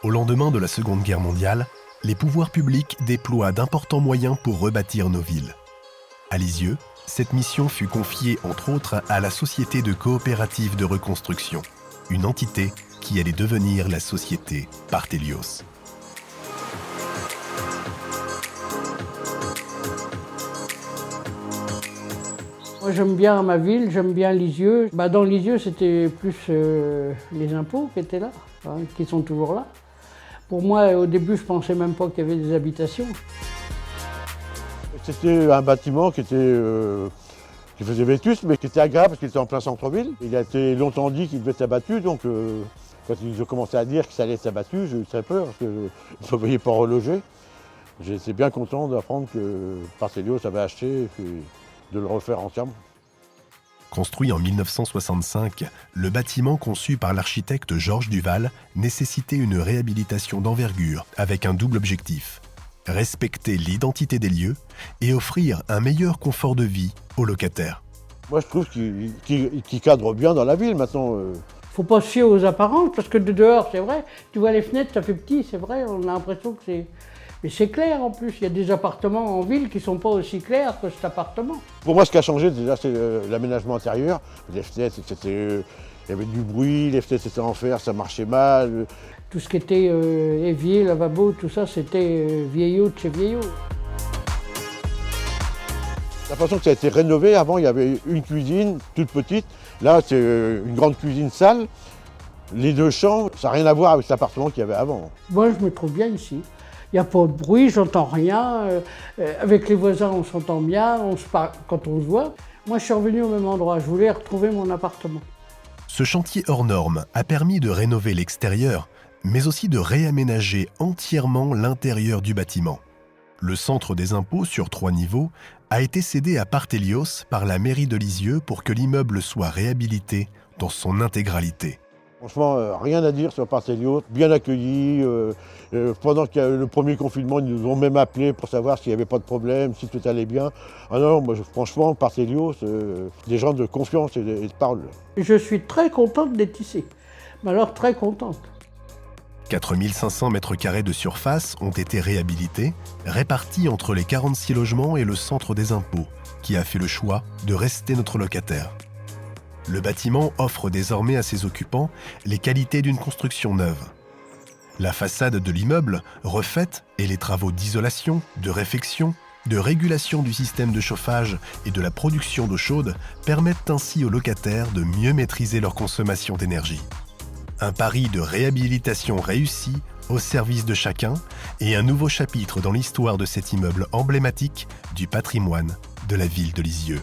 Au lendemain de la Seconde Guerre mondiale, les pouvoirs publics déploient d'importants moyens pour rebâtir nos villes. À Lisieux, cette mission fut confiée entre autres à la Société de coopérative de reconstruction, une entité qui allait devenir la société Partelios. Moi j'aime bien ma ville, j'aime bien Lisieux. Dans Lisieux c'était plus les impôts qui étaient là, qui sont toujours là. Pour moi au début je pensais même pas qu'il y avait des habitations. C'était un bâtiment qui faisait vétuste mais qui était agréable parce qu'il était en plein centre-ville. Il a été longtemps dit qu'il devait être abattu donc quand ils ont commencé à dire que ça allait être abattu, j'ai eu très peur parce que je ne voyais pas reloger. J'étais bien content d'apprendre que Partelios avait acheté et puis de le refaire entièrement. Construit en 1965, le bâtiment conçu par l'architecte Georges Duval nécessitait une réhabilitation d'envergure avec un double objectif: respecter l'identité des lieux et offrir un meilleur confort de vie aux locataires. Moi je trouve qu'il cadre bien dans la ville maintenant. Faut pas se fier aux apparences parce que de dehors c'est vrai, tu vois les fenêtres ça fait petit, c'est vrai, on a l'impression que c'est... Mais c'est clair en plus, il y a des appartements en ville qui ne sont pas aussi clairs que cet appartement. Pour moi, ce qui a changé, déjà, c'est l'aménagement intérieur. Les fenêtres, il y avait du bruit, les fenêtres étaient en fer, ça marchait mal. Tout ce qui était évier, lavabo, tout ça, c'était vieillot de chez vieillot. La façon que ça a été rénové, avant, il y avait une cuisine toute petite. Là, c'est une grande cuisine sale. Les deux chambres, ça n'a rien à voir avec l'appartement qu'il y avait avant. Moi, je me trouve bien ici. Il n'y a pas de bruit, j'entends rien. Avec les voisins, on s'entend bien, on se parle quand on se voit. Moi, je suis revenu au même endroit. Je voulais retrouver mon appartement. Ce chantier hors norme a permis de rénover l'extérieur, mais aussi de réaménager entièrement l'intérieur du bâtiment. Le centre des impôts sur 3 niveaux a été cédé à Partelios par la mairie de Lisieux pour que l'immeuble soit réhabilité dans son intégralité. Franchement, rien à dire sur Partelios, bien accueilli. Pendant qu'il y a eu le premier confinement, ils nous ont même appelés pour savoir s'il n'y avait pas de problème, si tout allait bien. Ah non, moi, franchement, Partelios, des gens de confiance et de parole. Je suis très contente d'être ici, mais alors très contente. 4500 m² de surface ont été réhabilités, répartis entre les 46 logements et le centre des impôts, qui a fait le choix de rester notre locataire. Le bâtiment offre désormais à ses occupants les qualités d'une construction neuve. La façade de l'immeuble, refaite, et les travaux d'isolation, de réfection, de régulation du système de chauffage et de la production d'eau chaude permettent ainsi aux locataires de mieux maîtriser leur consommation d'énergie. Un pari de réhabilitation réussi au service de chacun et un nouveau chapitre dans l'histoire de cet immeuble emblématique du patrimoine de la ville de Lisieux.